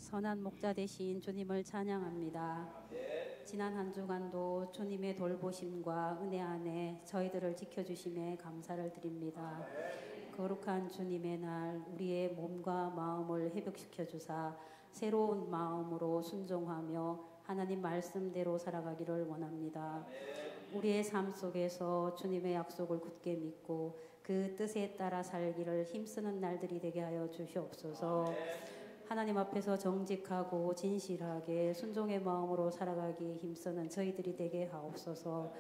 선한 목자 되신 주님을 찬양합니다. 지난 한 주간도 주님의 돌보심과 은혜 안에 저희들을 지켜주심에 감사를 드립니다. 거룩한 주님의 날 우리의 몸과 마음을 회복시켜 주사 새로운 마음으로 순종하며 하나님 말씀대로 살아가기를 원합니다. 우리의 삶 속에서 주님의 약속을 굳게 믿고 그 뜻에 따라 살기를 힘쓰는 날들이 되게 하여 주시옵소서. 하나님 앞에서 정직하고 진실하게 순종의 마음으로 살아가기 힘쓰는 저희들이 되게 하옵소서.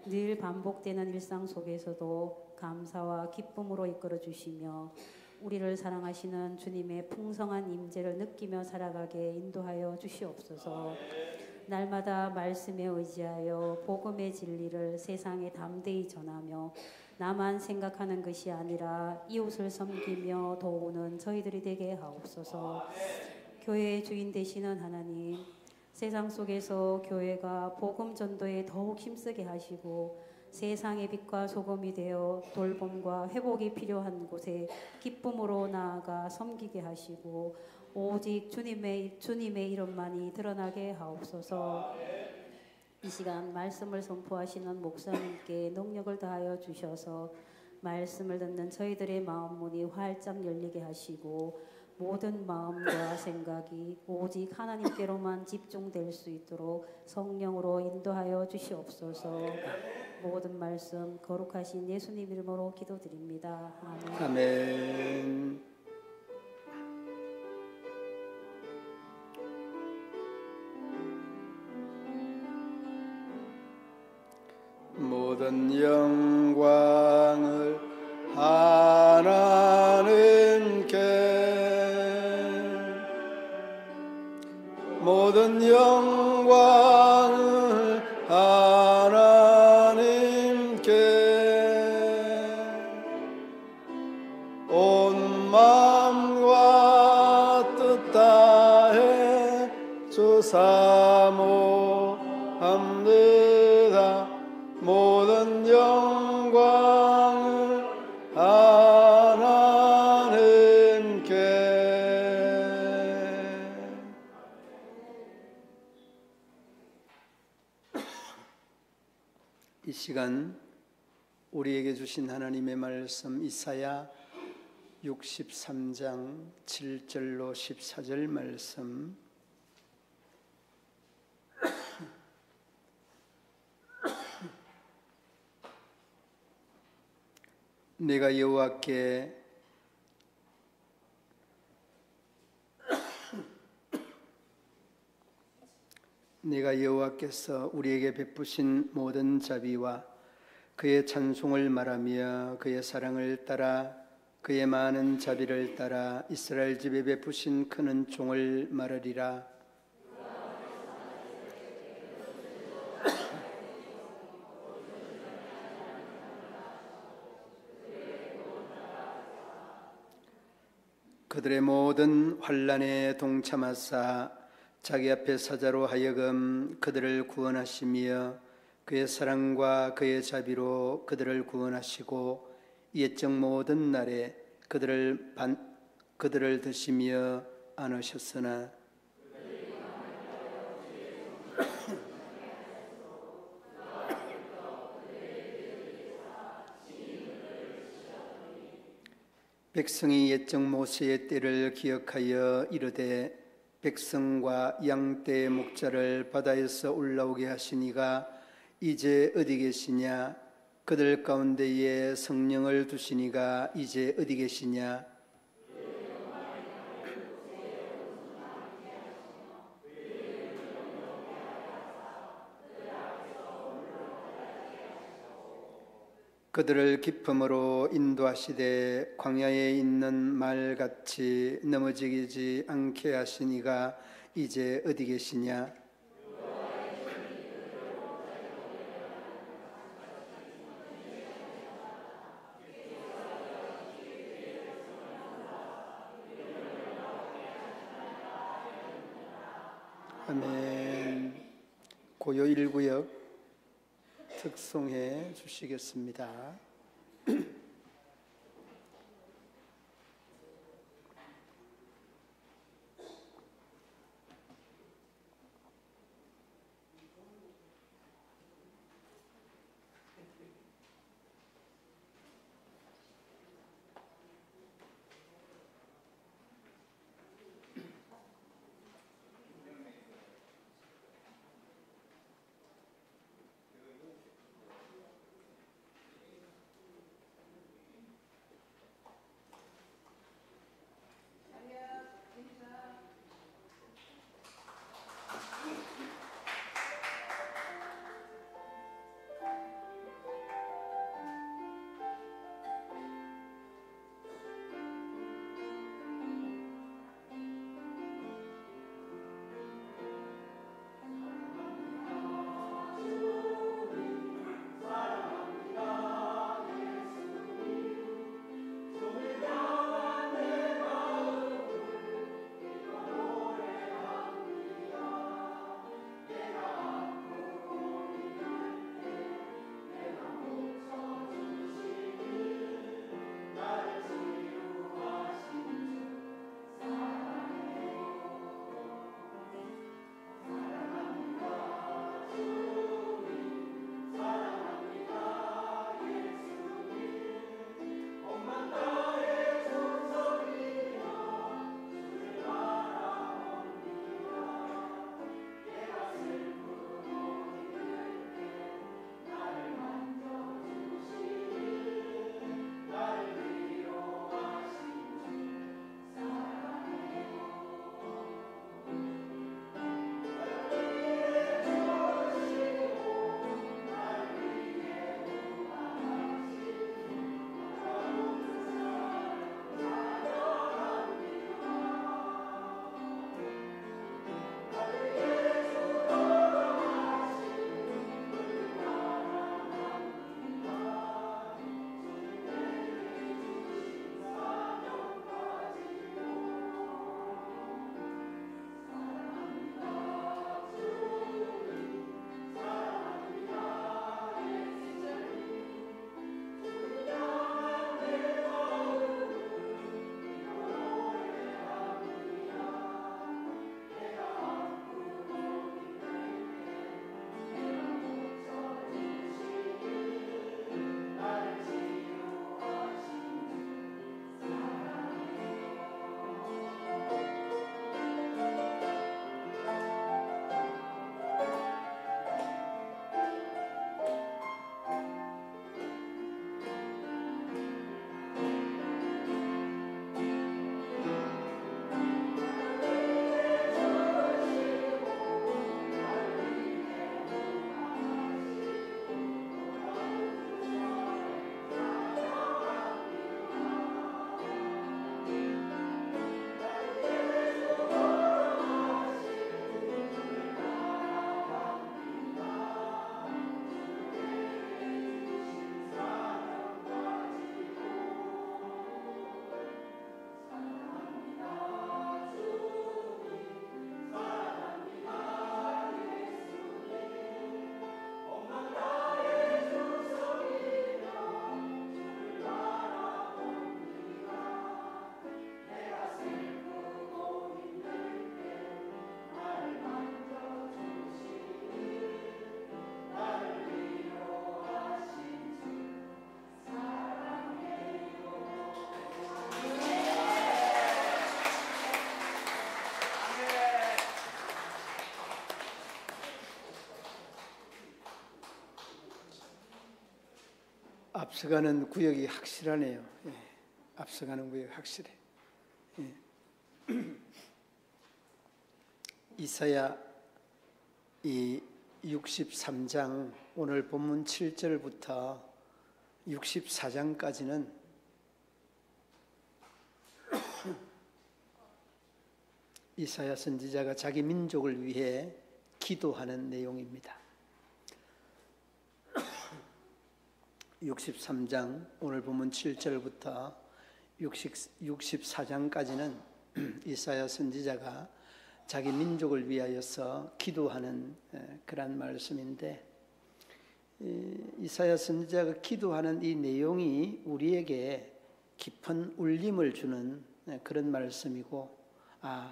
늘 반복되는 일상 속에서도 감사와 기쁨으로 이끌어 주시며 우리를 사랑하시는 주님의 풍성한 임재를 느끼며 살아가게 인도하여 주시옵소서. 날마다 말씀에 의지하여 복음의 진리를 세상에 담대히 전하며 나만 생각하는 것이 아니라 이웃을 섬기며 도우는 저희들이 되게 하옵소서. 교회의 주인 되시는 하나님, 세상 속에서 교회가 복음 전도에 더욱 힘쓰게 하시고 세상의 빛과 소금이 되어 돌봄과 회복이 필요한 곳에 기쁨으로 나아가 섬기게 하시고 오직 주님의 이름만이 드러나게 하옵소서. 이 시간 말씀을 선포하시는 목사님께 능력을 다하여 주셔서 말씀을 듣는 저희들의 마음 문이 활짝 열리게 하시고 모든 마음과 생각이 오직 하나님께로만 집중될 수 있도록 성령으로 인도하여 주시옵소서. 모든 말씀 거룩하신 예수님 이름으로 기도드립니다. 아멘. 아멘. 모든 영광을 하나님께, 모든 영광을 하나님께, 온 마음과 뜻 다해 주 사모합니다. 모든 영광을 하나님께. 이 시간 우리에게 주신 하나님의 말씀 이사야 63장 7절로 14절 말씀, 내가 여호와께서 우리에게 베푸신 모든 자비와 그의 찬송을 말하며 그의 사랑을 따라 그의 많은 자비를 따라 이스라엘 집에 베푸신 큰 은총을 말하리라. 그들의 모든 환난에 동참하사 자기 앞에 사자로 하여금 그들을 구원하시며 그의 사랑과 그의 자비로 그들을 구원하시고 옛적 모든 날에 그들을 드시며 안으셨으나 백성이 옛적 모세의 때를 기억하여 이르되 백성과 양떼의 목자를 바다에서 올라오게 하시니가 이제 어디 계시냐? 그들 가운데에 성령을 두시니가 이제 어디 계시냐? 그들을 기쁨으로 인도하시되 광야에 있는 말같이 넘어지지 않게 하시니가 이제 어디 계시냐? 아멘. 고요 1구역 특송해 주시겠습니다. 앞서가는 구역이 확실하네요. 예, 앞서가는 구역이 확실해. 예. 이사야 이 63장 오늘 본문 7절부터 64장까지는 이사야 선지자가 자기 민족을 위해 기도하는 내용입니다. 63장 오늘 본문 7절부터 64장까지는 이사야 선지자가 자기 민족을 위하여서 기도하는 그런 말씀인데, 이사야 선지자가 기도하는 이 내용이 우리에게 깊은 울림을 주는 그런 말씀이고,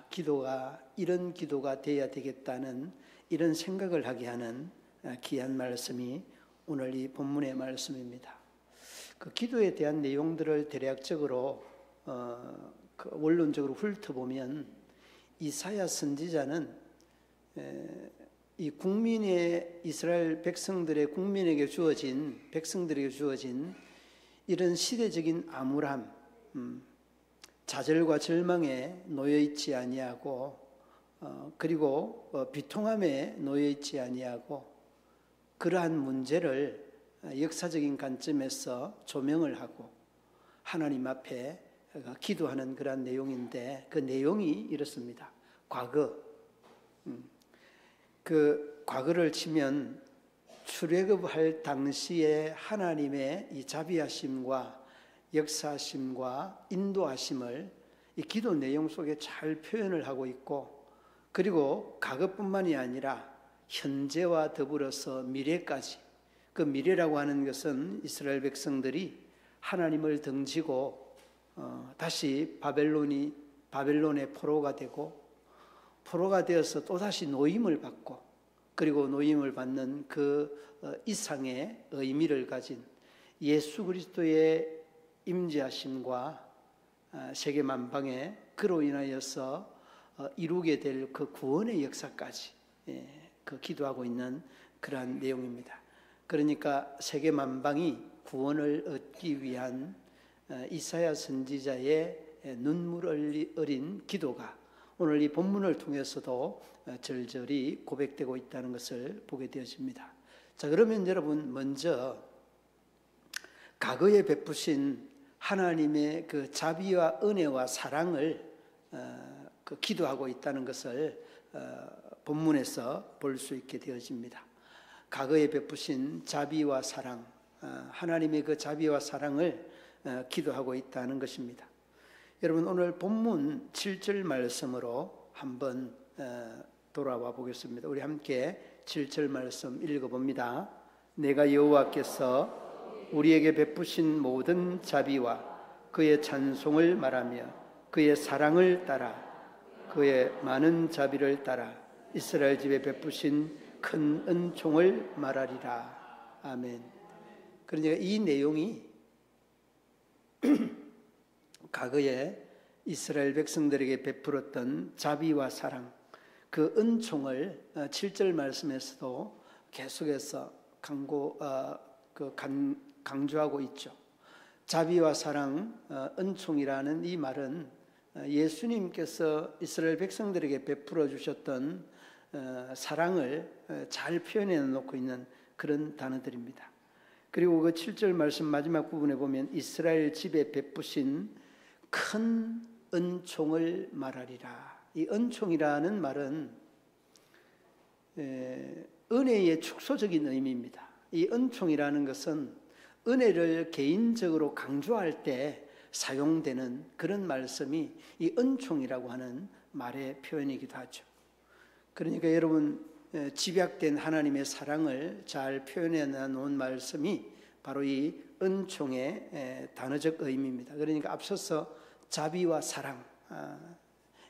기도가 이런 기도가 돼야 되겠다는 이런 생각을 하게 하는 귀한 말씀이 오늘 이 본문의 말씀입니다. 그 기도에 대한 내용들을 대략적으로 원론적으로 훑어보면, 이사야 선지자는 이 국민의 이스라엘 백성들에게 주어진 이런 시대적인 암울함, 좌절과 절망에 놓여 있지 아니하고, 그리고 비통함에 놓여 있지 아니하고, 그러한 문제를 역사적인 관점에서 조명을 하고 하나님 앞에 기도하는 그러한 내용인데, 그 내용이 이렇습니다. 그 과거를 치면 출애굽할 당시에 하나님의 이 자비하심과 역사하심과 인도하심을 이 기도 내용 속에 잘 표현을 하고 있고, 그리고 과거뿐만이 아니라 현재와 더불어서 미래까지, 그 미래라고 하는 것은 이스라엘 백성들이 하나님을 등지고 다시 바벨론의 포로가 되어서 또다시 노임을 받고, 그리고 노임을 받는 그 이상의 의미를 가진 예수 그리스도의 임재하심과 세계 만방에 그로 인하여서 이루게 될 그 구원의 역사까지 그 기도하고 있는 그러한 내용입니다. 그러니까 세계 만방이 구원을 얻기 위한 이사야 선지자의 눈물 어린 기도가 오늘 이 본문을 통해서도 절절히 고백되고 있다는 것을 보게 되어집니다. 자, 그러면 여러분, 먼저 과거에 베푸신 하나님의 그 자비와 은혜와 사랑을 기도하고 있다는 것을 본문에서 볼 수 있게 되어집니다. 과거에 베푸신 자비와 사랑, 하나님의 그 자비와 사랑을 기도하고 있다는 것입니다. 여러분, 오늘 본문 7절 말씀으로 한번 돌아와 보겠습니다. 우리 함께 7절 말씀 읽어봅니다. 내가 여호와께서 우리에게 베푸신 모든 자비와 그의 찬송을 말하며 그의 사랑을 따라 그의 많은 자비를 따라 이스라엘 집에 베푸신 큰 은총을 말하리라. 아멘. 그러니까 이 내용이 과거에 이스라엘 백성들에게 베풀었던 자비와 사랑, 그 은총을 7절 말씀에서도 계속해서 강조하고 있죠. 자비와 사랑, 은총이라는 이 말은 예수님께서 이스라엘 백성들에게 베풀어 주셨던 사랑을 잘 표현해 놓고 있는 그런 단어들입니다. 그리고 그 7절 말씀 마지막 부분에 보면 이스라엘 집에 베푸신 큰 은총을 말하리라. 이 은총이라는 말은 은혜의 축소적인 의미입니다. 이 은총이라는 것은 은혜를 개인적으로 강조할 때 사용되는 그런 말씀이 이 은총이라고 하는 말의 표현이기도 하죠. 그러니까 여러분, 집약된 하나님의 사랑을 잘 표현해 놓은 말씀이 바로 이 은총의 단어적 의미입니다. 그러니까 앞서서 자비와 사랑,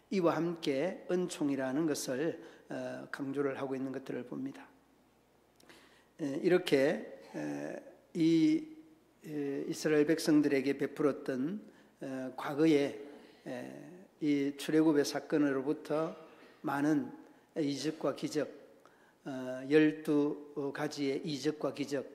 이와 함께 은총이라는 것을 강조를 하고 있는 것들을 봅니다. 이렇게 이 이스라엘 백성들에게 베풀었던 과거의 이 출애굽의 사건으로부터 많은 이적과 기적, 12가지의 이적과 기적,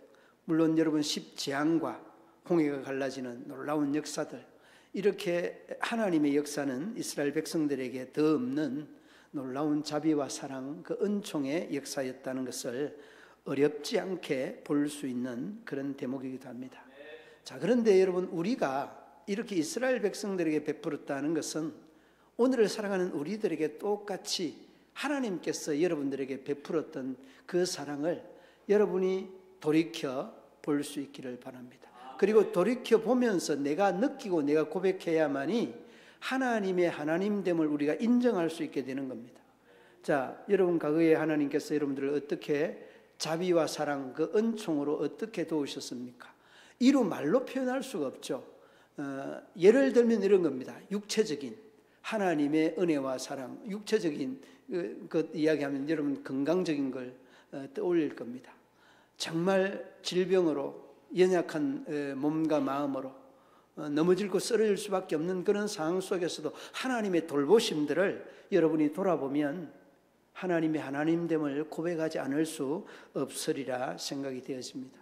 물론 여러분 10재앙과 홍해가 갈라지는 놀라운 역사들, 이렇게 하나님의 역사는 이스라엘 백성들에게 더 없는 놀라운 자비와 사랑, 그 은총의 역사였다는 것을 어렵지 않게 볼 수 있는 그런 대목이기도 합니다. 자, 그런데 여러분, 우리가 이렇게 이스라엘 백성들에게 베풀었다는 것은 오늘을 살아가는 우리들에게 똑같이 하나님께서 여러분들에게 베풀었던 그 사랑을 여러분이 돌이켜 볼 수 있기를 바랍니다. 그리고 돌이켜 보면서 내가 느끼고 내가 고백해야만이 하나님의 하나님됨을 우리가 인정할 수 있게 되는 겁니다. 자, 여러분, 과거에 하나님께서 여러분들을 어떻게 자비와 사랑, 그 은총으로 어떻게 도우셨습니까? 이루 말로 표현할 수가 없죠. 예를 들면 이런 겁니다. 육체적인 하나님의 은혜와 사랑, 육체적인 것 이야기하면 여러분 건강적인 걸 떠올릴 겁니다. 정말 질병으로 연약한 몸과 마음으로 넘어질고 쓰러질 수밖에 없는 그런 상황 속에서도 하나님의 돌보심들을 여러분이 돌아보면 하나님의 하나님됨을 고백하지 않을 수 없으리라 생각이 되어집니다.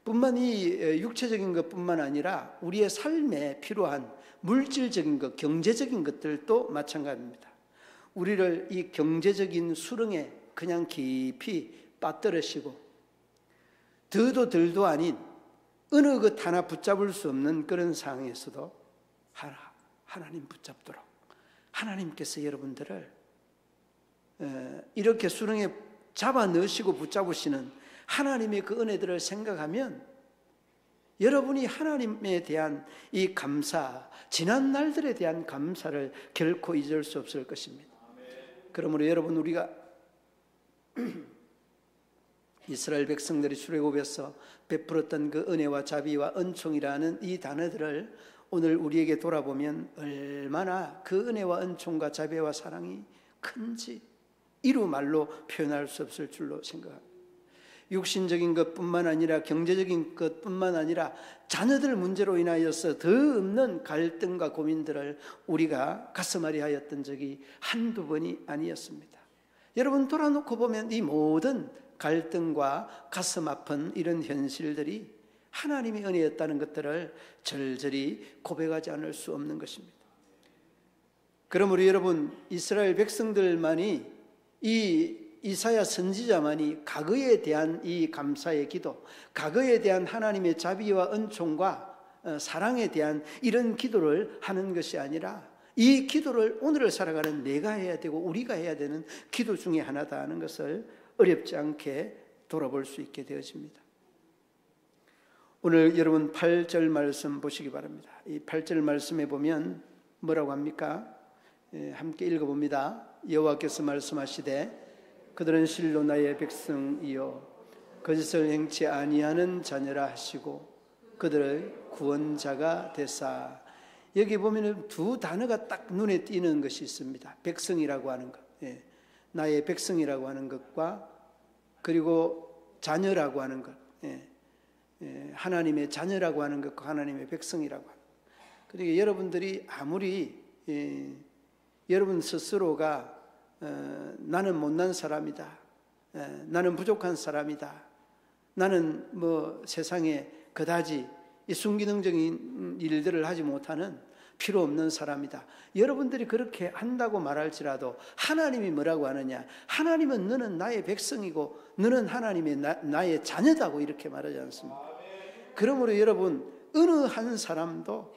뿐만 이 육체적인 것뿐만 아니라 우리의 삶에 필요한 물질적인 것, 경제적인 것들도 마찬가지입니다. 우리를 이 경제적인 수렁에 그냥 깊이 빠뜨리시고 더도 덜도 아닌 어느 것 하나 붙잡을 수 없는 그런 상황에서도 하나님 붙잡도록 하나님께서 여러분들을 이렇게 수렁에 잡아 넣으시고 붙잡으시는 하나님의 그 은혜들을 생각하면 여러분이 하나님에 대한 이 감사, 지난 날들에 대한 감사를 결코 잊을 수 없을 것입니다. 그러므로 여러분, 우리가 이스라엘 백성들이 출애굽에서 베풀었던 그 은혜와 자비와 은총이라는 이 단어들을 오늘 우리에게 돌아보면 얼마나 그 은혜와 은총과 자비와 사랑이 큰지 이루 말로 표현할 수 없을 줄로 생각합니다. 육신적인 것뿐만 아니라 경제적인 것뿐만 아니라 자녀들 문제로 인하여서 더 없는 갈등과 고민들을 우리가 가슴앓이 하였던 적이 한두 번이 아니었습니다. 여러분, 돌아놓고 보면 이 모든 갈등과 가슴 아픈 이런 현실들이 하나님의 은혜였다는 것들을 절절히 고백하지 않을 수 없는 것입니다. 그러므로 여러분, 이스라엘 백성들만이 이 이사야 선지자만이 과거에 대한 이 감사의 기도, 과거에 대한 하나님의 자비와 은총과 사랑에 대한 이런 기도를 하는 것이 아니라 이 기도를 오늘을 살아가는 내가 해야 되고 우리가 해야 되는 기도 중에 하나다 하는 것을 어렵지 않게 돌아볼 수 있게 되어집니다. 오늘 여러분 8절 말씀 보시기 바랍니다. 이 8절 말씀에 보면 뭐라고 합니까? 함께 읽어봅니다. 여호와께서 말씀하시되 그들은 실로 나의 백성이요 거짓을 행치 아니하는 자녀라 하시고 그들의 구원자가 되사. 여기 보면 두 단어가 딱 눈에 띄는 것이 있습니다. 백성이라고 하는 것, 나의 백성이라고 하는 것과 그리고 자녀라고 하는 것, 하나님의 자녀라고 하는 것과 하나님의 백성이라고 하는 것. 그러니까 여러분들이 아무리 여러분 스스로가 나는 못난 사람이다, 나는 부족한 사람이다, 나는 뭐 세상에 그다지 이 순기능적인 일들을 하지 못하는 필요 없는 사람이다, 여러분들이 그렇게 한다고 말할지라도 하나님이 뭐라고 하느냐? 하나님은 너는 나의 백성이고 너는 하나님의 나의 자녀다고 이렇게 말하지 않습니까? 그러므로 여러분, 어느 한 사람도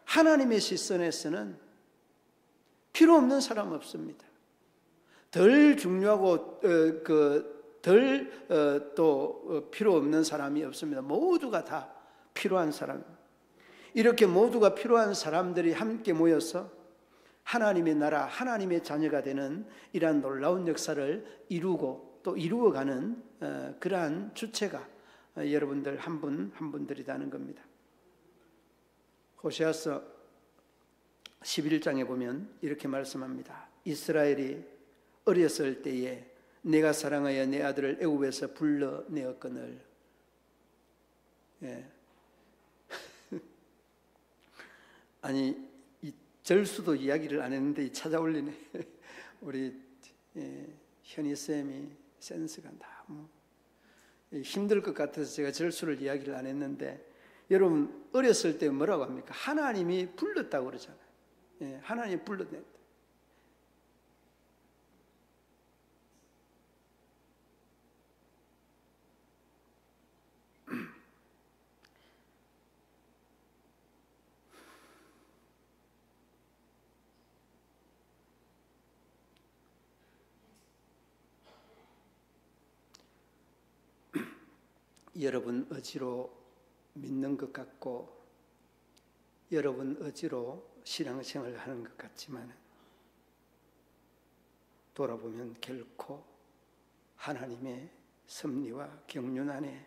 하나님의 시선에서는 필요 없는 사람 없습니다. 덜 중요하고 또 필요 없는 사람이 없습니다. 모두가 다 필요한 사람입니다. 이렇게 모두가 필요한 사람들이 함께 모여서 하나님의 나라, 하나님의 자녀가 되는 이러한 놀라운 역사를 이루고 또 이루어가는 그러한 주체가 여러분들 한 분 한 분들이라는 겁니다. 호세아서 11장에 보면 이렇게 말씀합니다. 이스라엘이 어렸을 때에 내가 사랑하여 내 아들을 애굽에서 불러내었거늘. 아니, 이 절수도 이야기를 안 했는데 찾아올리네. 우리 현희쌤이 센스가 너무 힘들 것 같아서 제가 절수를 이야기를 안 했는데 여러분 어렸을 때 뭐라고 합니까? 하나님이 불렀다고 그러잖아요. 예, 하나님이 불렀다. 여러분 의지로 믿는 것 같고 여러분 의지로 신앙생활을 하는 것 같지만 돌아보면 결코 하나님의 섭리와 경륜 안에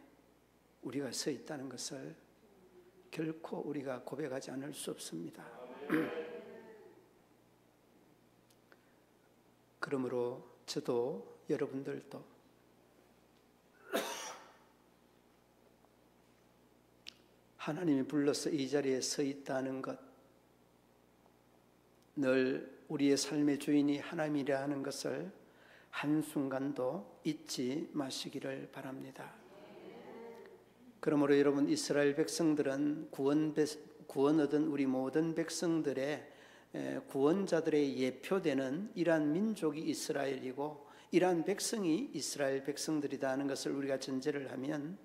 우리가 서 있다는 것을 결코 우리가 고백하지 않을 수 없습니다. 그러므로 저도 여러분들도 하나님이 불러서 이 자리에 서 있다는 것, 늘 우리의 삶의 주인이 하나님이라 하는 것을 한순간도 잊지 마시기를 바랍니다. 그러므로 여러분, 이스라엘 백성들은 구원 얻은 우리 모든 백성들의 구원자들의 예표되는 이러한 민족이 이스라엘이고 이러한 백성이 이스라엘 백성들이다 하는 것을 우리가 전제를 하면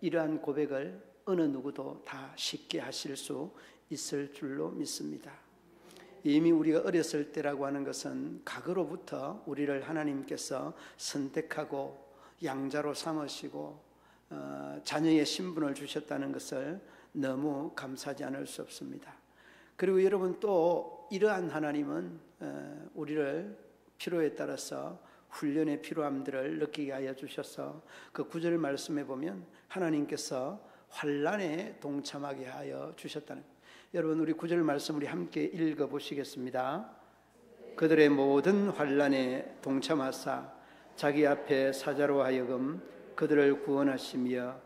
이러한 고백을 어느 누구도 다 쉽게 하실 수 있을 줄로 믿습니다. 이미 우리가 어렸을 때라고 하는 것은 과거로부터 우리를 하나님께서 선택하고 양자로 삼으시고 자녀의 신분을 주셨다는 것을 너무 감사하지 않을 수 없습니다. 그리고 여러분 또 이러한 하나님은 우리를 필요에 따라서 훈련의 필요함들을 느끼게 하여 주셔서 그 9절 말씀에 보면 하나님께서 환난에 동참하게 하여 주셨다는 것. 여러분 우리 9절 말씀 우리 함께 읽어보시겠습니다. 그들의 모든 환난에 동참하사 자기 앞에 사자로 하여금 그들을 구원하시며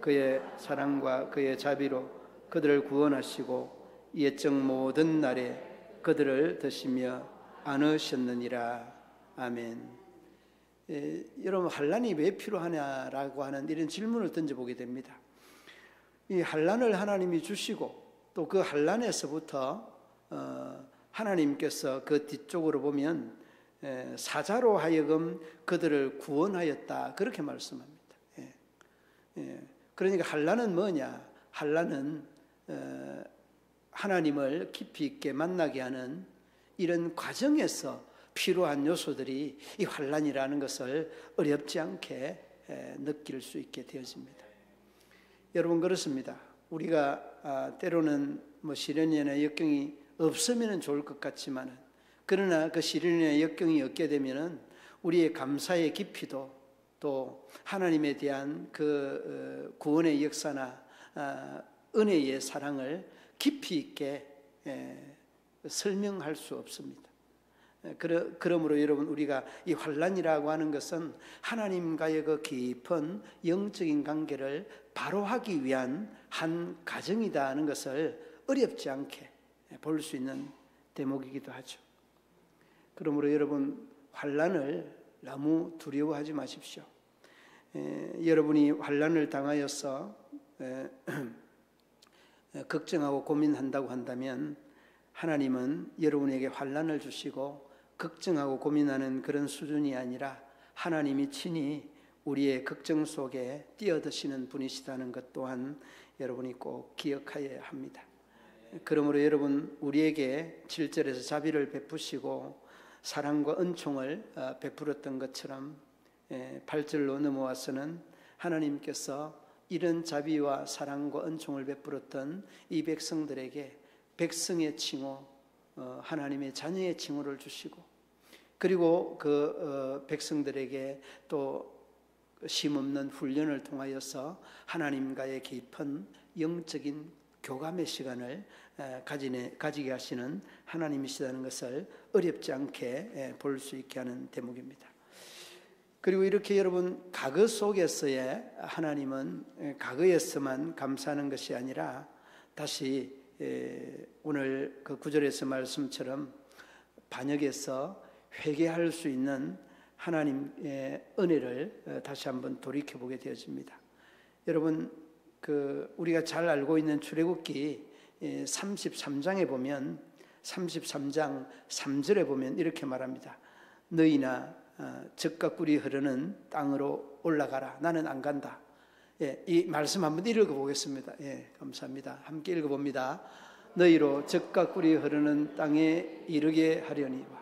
그의 사랑과 그의 자비로 그들을 구원하시고 옛적 모든 날에 그들을 드시며 안으셨느니라. 아멘. 여러분 환난이 왜 필요하냐라고 하는 이런 질문을 던져보게 됩니다. 이 환난을 하나님이 주시고 또 그 환난에서부터 하나님께서 그 뒤쪽으로 보면 사자로 하여금 그들을 구원하였다 그렇게 말씀합니다. 그러니까 환난은 뭐냐? 환난은 하나님을 깊이 있게 만나게 하는 이런 과정에서 필요한 요소들이 이 환난이라는 것을 어렵지 않게 느낄 수 있게 되어집니다. 여러분 그렇습니다. 우리가 때로는 뭐 시련이나 역경이 없으면 좋을 것 같지만 그러나 그 시련이나 역경이 없게 되면 우리의 감사의 깊이도 또 하나님에 대한 그 구원의 역사나 은혜의 사랑을 깊이 있게 설명할 수 없습니다. 그러므로 여러분 우리가 이 환난이라고 하는 것은 하나님과의 그 깊은 영적인 관계를 바로하기 위한 한 과정이다 하는 것을 어렵지 않게 볼 수 있는 대목이기도 하죠. 그러므로 여러분 환난을 너무 두려워하지 마십시오. 여러분이 환난을 당하여서 걱정하고 고민한다고 한다면 하나님은 여러분에게 환난을 주시고 걱정하고 고민하는 그런 수준이 아니라 하나님이 친히 우리의 걱정 속에 뛰어드시는 분이시다는 것 또한 여러분이 꼭 기억해야 합니다. 그러므로 여러분 우리에게 7절에서 자비를 베푸시고 사랑과 은총을 베풀었던 것처럼 8절로 넘어와서는 하나님께서 이런 자비와 사랑과 은총을 베풀었던 이 백성들에게 백성의 칭호, 하나님의 자녀의 칭호를 주시고 그리고 그 백성들에게 또 쉼없는 훈련을 통하여서 하나님과의 깊은 영적인 교감의 시간을 가지게 하시는 하나님이시다는 것을 어렵지 않게 볼 수 있게 하는 대목입니다. 그리고 이렇게 여러분 과거 속에서의 하나님은 과거에서만 감사하는 것이 아니라 다시 오늘 그 9절에서 말씀처럼 반역에서 회개할 수 있는 하나님의 은혜를 다시 한번 돌이켜보게 되어집니다. 여러분 우리가 잘 알고 있는 출애굽기 33장에 보면 33장 3절에 보면 이렇게 말합니다. 너희나 젖과 꿀이 흐르는 땅으로 올라가라. 나는 안 간다. 이 말씀 한번 읽어보겠습니다. 감사합니다. 함께 읽어봅니다. 너희로 젖과 꿀이 흐르는 땅에 이르게 하려니와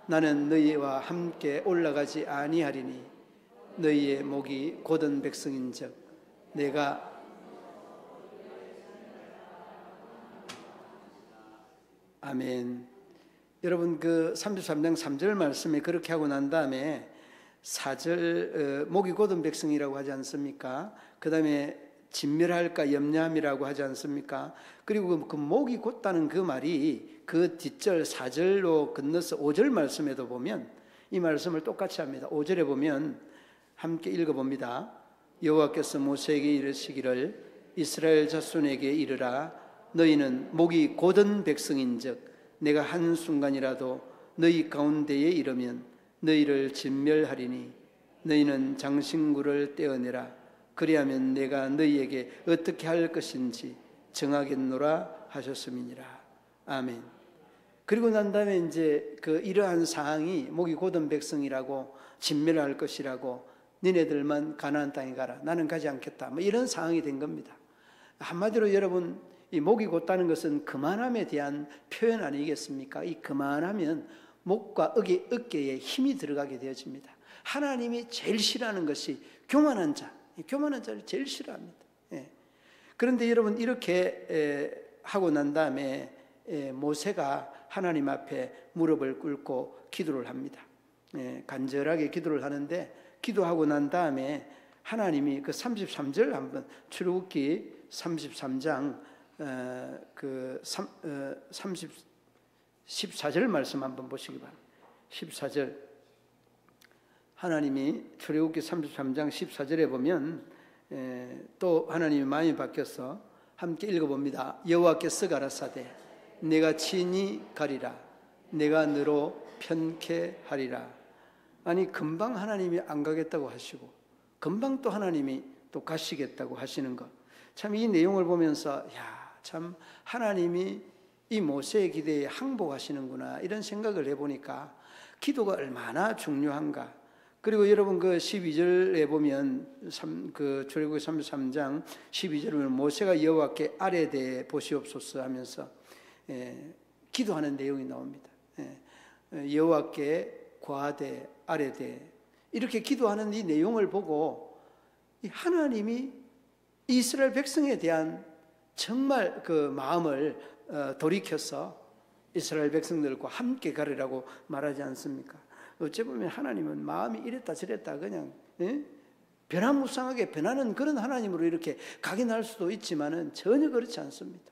나는 너희와 함께 올라가지 아니하리니 너희의 목이 곧은 백성인즉 내가 아멘. 여러분 33장 3절 말씀에 그렇게 하고 난 다음에 4절 목이 곧은 백성이라고 하지 않습니까? 그 다음에 진멸할까 염려함이라고 하지 않습니까? 그리고 그 목이 곧다는 그 말이 그 뒷절 4절로 건너서 5절 말씀에도 보면 이 말씀을 똑같이 합니다. 5절에 보면 함께 읽어봅니다. 여호와께서 모세에게 이르시기를 이스라엘 자손에게 이르라 너희는 목이 곧은 백성인즉 내가 한순간이라도 너희 가운데에 이르면 너희를 진멸하리니 너희는 장신구를 떼어내라 그리하면 내가 너희에게 어떻게 할 것인지 정하겠노라 하셨음이니라. 아멘. 그리고 난 다음에 이제 이러한 상황이 목이 곧은 백성이라고 진멸할 것이라고 니네들만 가나안 땅에 가라 나는 가지 않겠다 이런 상황이 된 겁니다. 한마디로 여러분 이 목이 곧다는 것은 그만함에 대한 표현 아니겠습니까? 이 그만하면 목과 어깨에 힘이 들어가게 되어집니다. 하나님이 제일 싫어하는 것이 교만한 자를 제일 싫어합니다. 그런데 여러분 이렇게 하고 난 다음에 모세가 하나님 앞에 무릎을 꿇고 기도를 합니다. 간절하게 기도를 하는데 기도하고 난 다음에 하나님이 33절 한번 출애굽기 33장 14절 말씀 한번 보시기 바랍니다. 14절 하나님이 출애굽기 33장 14절에 보면 또 하나님이 마음이 바뀌어서 함께 읽어봅니다. 여호와께서 가라사대 내가 친히 가리라 내가 너로 편케 하리라. 아니 금방 하나님이 안 가겠다고 하시고 금방 또 하나님이 또 가시겠다고 하시는 것. 참 이 내용을 보면서 참 하나님이 이 모세의 기도에 항복하시는구나 이런 생각을 해보니까 기도가 얼마나 중요한가. 그리고 여러분 12절에 보면 출애굽기 33장 12절에 보면 모세가 여호와께 아뢰되 보시옵소서 하면서 기도하는 내용이 나옵니다. 여호와께 구하되 아뢰되 이렇게 기도하는 이 내용을 보고 하나님이 이스라엘 백성에 대한 정말 그 마음을 돌이켜서 이스라엘 백성들과 함께 가리라고 말하지 않습니까? 어찌 보면 하나님은 마음이 이랬다 저랬다 그냥 변화무쌍하게 변하는 그런 하나님으로 이렇게 각인할 수도 있지만은 전혀 그렇지 않습니다.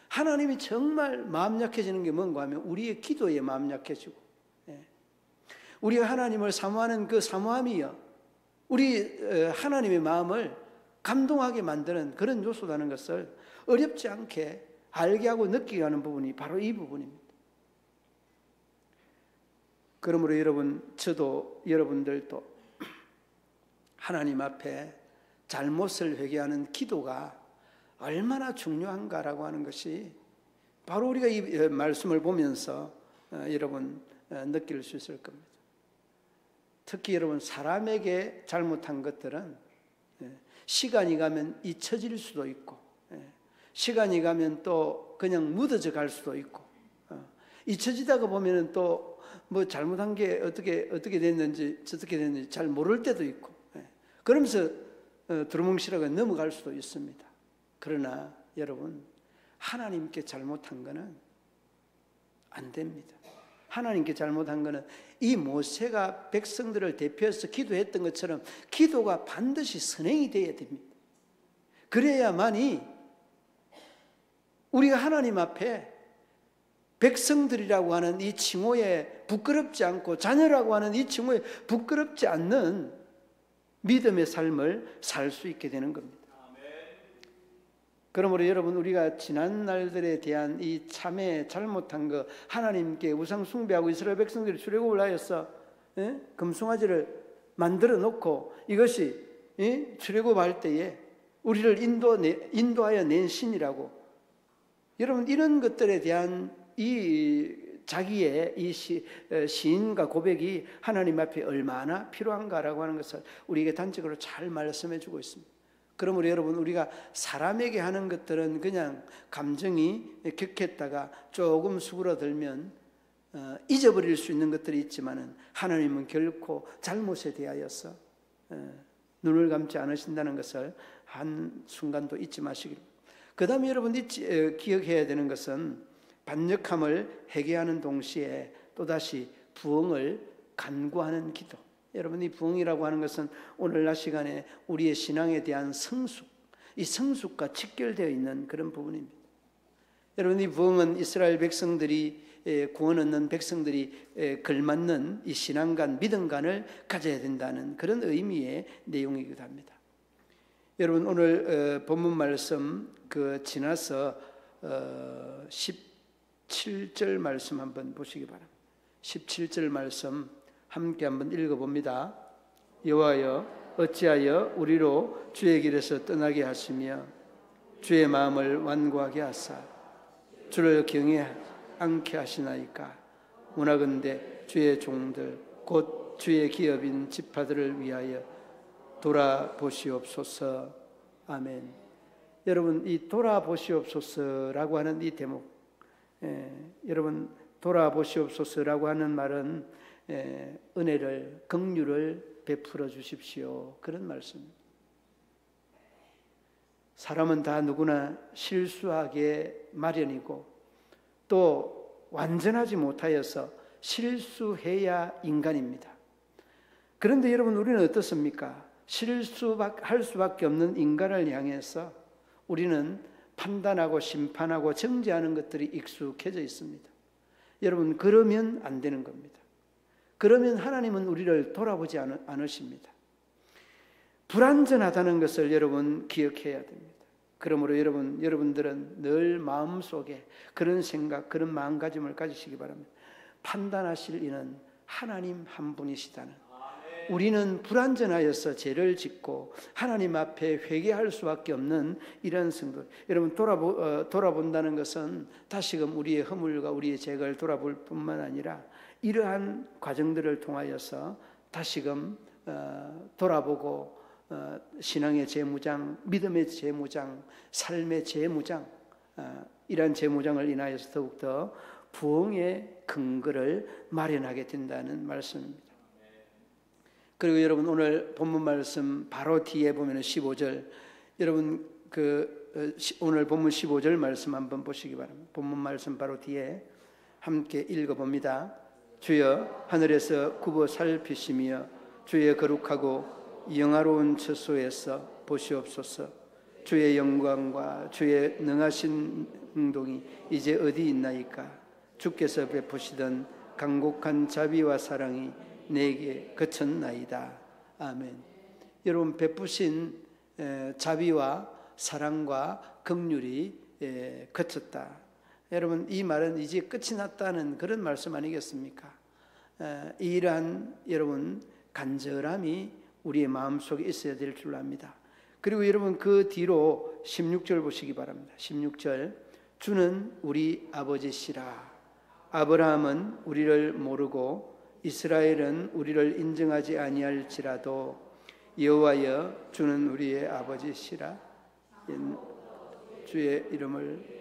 하나님이 정말 마음 약해지는 게 뭔가 하면 우리의 기도에 마음 약해지고 우리가 하나님을 사모하는 그 사모함이요 우리 하나님의 마음을 감동하게 만드는 그런 요소라는 것을 어렵지 않게 알게 하고 느끼게 하는 부분이 바로 이 부분입니다. 그러므로 여러분 저도 여러분들도 하나님 앞에 잘못을 회개하는 기도가 얼마나 중요한가라고 하는 것이 바로 우리가 이 말씀을 보면서 여러분 느낄 수 있을 겁니다. 특히 여러분 사람에게 잘못한 것들은 시간이 가면 잊혀질 수도 있고 시간이 가면 또 그냥 묻어져 갈 수도 있고 잊혀지다가 보면은 또 뭐 잘못한 게 어떻게 됐는지 어떻게 됐는지 잘 모를 때도 있고 그러면서 두루뭉실하게 넘어갈 수도 있습니다. 그러나 여러분 하나님께 잘못한 거는 안 됩니다. 하나님께 잘못한 거는 이 모세가 백성들을 대표해서 기도했던 것처럼 기도가 반드시 선행이 되어야 됩니다. 그래야만이 우리가 하나님 앞에 백성들이라고 하는 이 칭호에 부끄럽지 않고 자녀라고 하는 이 칭호에 부끄럽지 않는 믿음의 삶을 살 수 있게 되는 겁니다. 그러므로 여러분 우리가 지난 날들에 대한 이 참에 잘못한 거 하나님께 우상 숭배하고 이스라엘 백성들이 출애굽을 하여서 금송아지를 만들어 놓고 이것이 출애굽할 때에 우리를 인도하여 낸 신이라고. 여러분, 이런 것들에 대한 이 자기의 이 시인과 고백이 하나님 앞에 얼마나 필요한가라고 하는 것을 우리에게 단적으로 잘 말씀해 주고 있습니다. 그러므로 여러분, 우리가 사람에게 하는 것들은 그냥 감정이 격했다가 조금 수그러들면 잊어버릴 수 있는 것들이 있지만은, 하나님은 결코 잘못에 대하여서 눈을 감지 않으신다는 것을 한 순간도 잊지 마시기를. 그 다음에 여러분 기억해야 되는 것은, 반역함을 회개하는 동시에 또다시 부흥을 간구하는 기도. 여러분, 이 부흥이라고 하는 것은 오늘날 시간에 우리의 신앙에 대한 성숙, 이 성숙과 직결되어 있는 그런 부분입니다. 여러분, 이 부흥은 이스라엘 백성들이, 구원 얻는 백성들이 걸맞는 이 신앙관, 믿음관을 가져야 된다는 그런 의미의 내용이기도 합니다. 여러분, 오늘 본문 말씀 지나서 17절 말씀 한번 보시기 바랍니다. 17절 말씀 함께 한번 읽어봅니다. 여호와여, 어찌하여 우리로 주의 길에서 떠나게 하시며 주의 마음을 완고하게 하사 주를 경외 않게 하시나이까. 원하건대 주의 종들 곧 주의 기업인 지파들을 위하여 돌아보시옵소서. 아멘. 여러분, 이 돌아보시옵소서라고 하는 이 대목, 여러분, 돌아보시옵소서라고 하는 말은 은혜를, 긍휼을 베풀어 주십시오, 그런 말씀입니다. 사람은 다 누구나 실수하게 마련이고, 또 완전하지 못하여서 실수해야 인간입니다. 그런데 여러분, 우리는 어떻습니까? 실수할 수밖에 없는 인간을 향해서 우리는 판단하고 심판하고 정죄하는 것들이 익숙해져 있습니다. 여러분, 그러면 안 되는 겁니다. 그러면 하나님은 우리를 돌아보지 않으십니다. 불완전하다는 것을 여러분 기억해야 됩니다. 그러므로 여러분들은 늘 마음속에 그런 생각, 그런 마음가짐을 가지시기 바랍니다. 판단하실 이는 하나님 한 분이시다는. 우리는 불완전하여서 죄를 짓고 하나님 앞에 회개할 수밖에 없는 이런 성도. 여러분, 돌아본다는 것은 다시금 우리의 허물과 우리의 죄를 돌아볼 뿐만 아니라 이러한 과정들을 통하여서 다시금 돌아보고 신앙의 재무장, 믿음의 재무장, 삶의 재무장, 이러한 재무장을 인하여서 더욱더 부흥의 근거를 마련하게 된다는 말씀입니다. 그리고 여러분, 오늘 본문 말씀 바로 뒤에 보면 15절, 여러분 오늘 본문 15절 말씀 한번 보시기 바랍니다. 본문 말씀 바로 뒤에 함께 읽어봅니다. 주여, 하늘에서 굽어 살피시며 주의 거룩하고 영화로운 처소에서 보시옵소서. 주의 영광과 주의 능하신 행동이 이제 어디 있나이까. 주께서 베푸시던 간곡한 자비와 사랑이 내게 그쳤나이다. 아멘. 여러분, 베푸신 자비와 사랑과 긍휼이 그쳤다. 여러분, 이 말은 이제 끝이 났다는 그런 말씀 아니겠습니까? 이러한 여러분 간절함이 우리의 마음속에 있어야 될 줄 압니다. 그리고 여러분, 그 뒤로 16절 보시기 바랍니다. 16절, 주는 우리 아버지시라. 아브라함은 우리를 모르고 이스라엘은 우리를 인정하지 아니할지라도 여호와여, 주는 우리의 아버지시라. 주의 이름을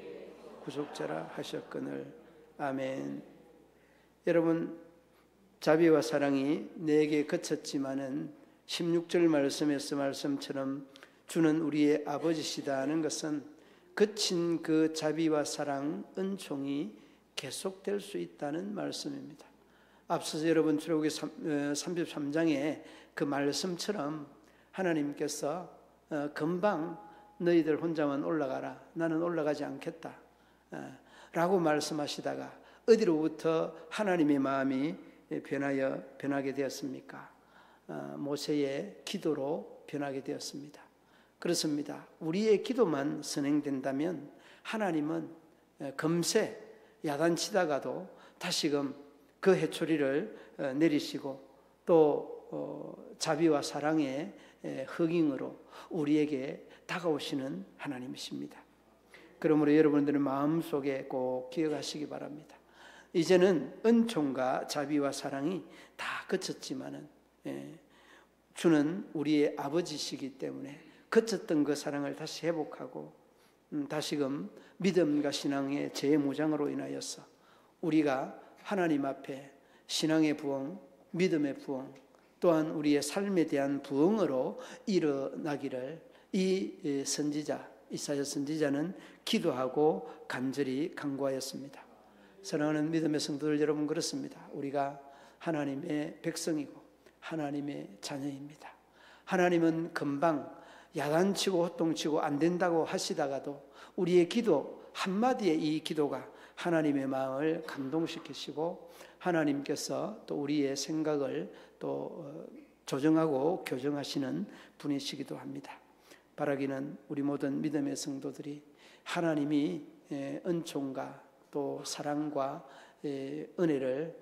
구속자라 하셨거늘. 아멘. 여러분, 자비와 사랑이 내게 그쳤지만은 16절 말씀에서 말씀처럼 주는 우리의 아버지시다는 것은 그친 그 자비와 사랑, 은총이 계속될 수 있다는 말씀입니다. 앞서서 여러분 출애굽기 33장의 그 말씀처럼 하나님께서 금방 너희들 혼자만 올라가라, 나는 올라가지 않겠다 라고 말씀하시다가 어디로부터 하나님의 마음이 변하게 되었습니까? 모세의 기도로 변하게 되었습니다. 그렇습니다. 우리의 기도만 선행된다면 하나님은 금세 야단치다가도 다시금 그 해초리를 내리시고 또 자비와 사랑의 흑잉으로 우리에게 다가오시는 하나님이십니다. 그러므로 여러분들의 마음속에 꼭 기억하시기 바랍니다. 이제는 은총과 자비와 사랑이 다 그쳤지만은 주는 우리의 아버지시기 때문에 그쳤던 그 사랑을 다시 회복하고 다시금 믿음과 신앙의 재무장으로 인하여서 우리가 하나님 앞에 신앙의 부흥, 믿음의 부흥, 또한 우리의 삶에 대한 부흥으로 일어나기를 이 선지자 이사야 선지자는 기도하고 간절히 간구하였습니다. 사랑하는 믿음의 성도들 여러분, 그렇습니다. 우리가 하나님의 백성이고 하나님의 자녀입니다. 하나님은 금방 야단치고 호통치고 안 된다고 하시다가도 우리의 기도 한마디의 이 기도가 하나님의 마음을 감동시키시고 하나님께서 또 우리의 생각을 또 조정하고 교정하시는 분이시기도 합니다. 바라기는 우리 모든 믿음의 성도들이 하나님이 은총과 또 사랑과 은혜를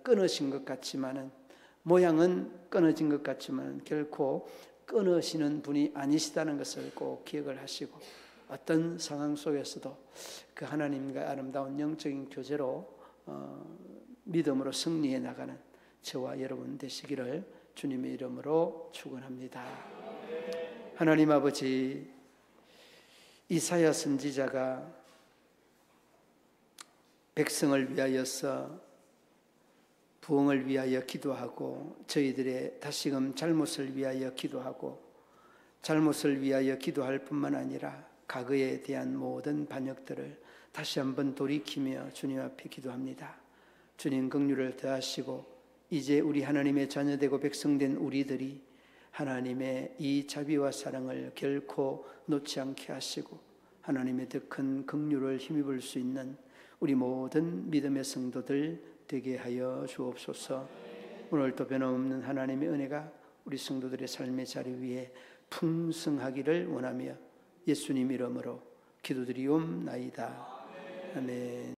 끊으신 것 같지만은, 모양은 끊어진 것 같지만 결코 끊으시는 분이 아니시다는 것을 꼭 기억을 하시고, 어떤 상황 속에서도 그 하나님과 아름다운 영적인 교제로 믿음으로 승리해 나가는 저와 여러분 되시기를 주님의 이름으로 축원합니다. 하나님 아버지, 이사야 선지자가 백성을 위하여서 부흥을 위하여 기도하고 저희들의 다시금 잘못을 위하여 기도하고 잘못을 위하여 기도할 뿐만 아니라 과거에 대한 모든 반역들을 다시 한번 돌이키며 주님 앞에 기도합니다. 주님 긍휼을 더하시고 이제 우리 하나님의 자녀되고 백성된 우리들이 하나님의 이 자비와 사랑을 결코 놓지 않게 하시고 하나님의 더 큰 긍휼을 힘입을 수 있는 우리 모든 믿음의 성도들 되게 하여 주옵소서. 오늘도 변함없는 하나님의 은혜가 우리 성도들의 삶의 자리 위에 풍성하기를 원하며 예수님 이름으로 기도드리옵나이다. 아멘.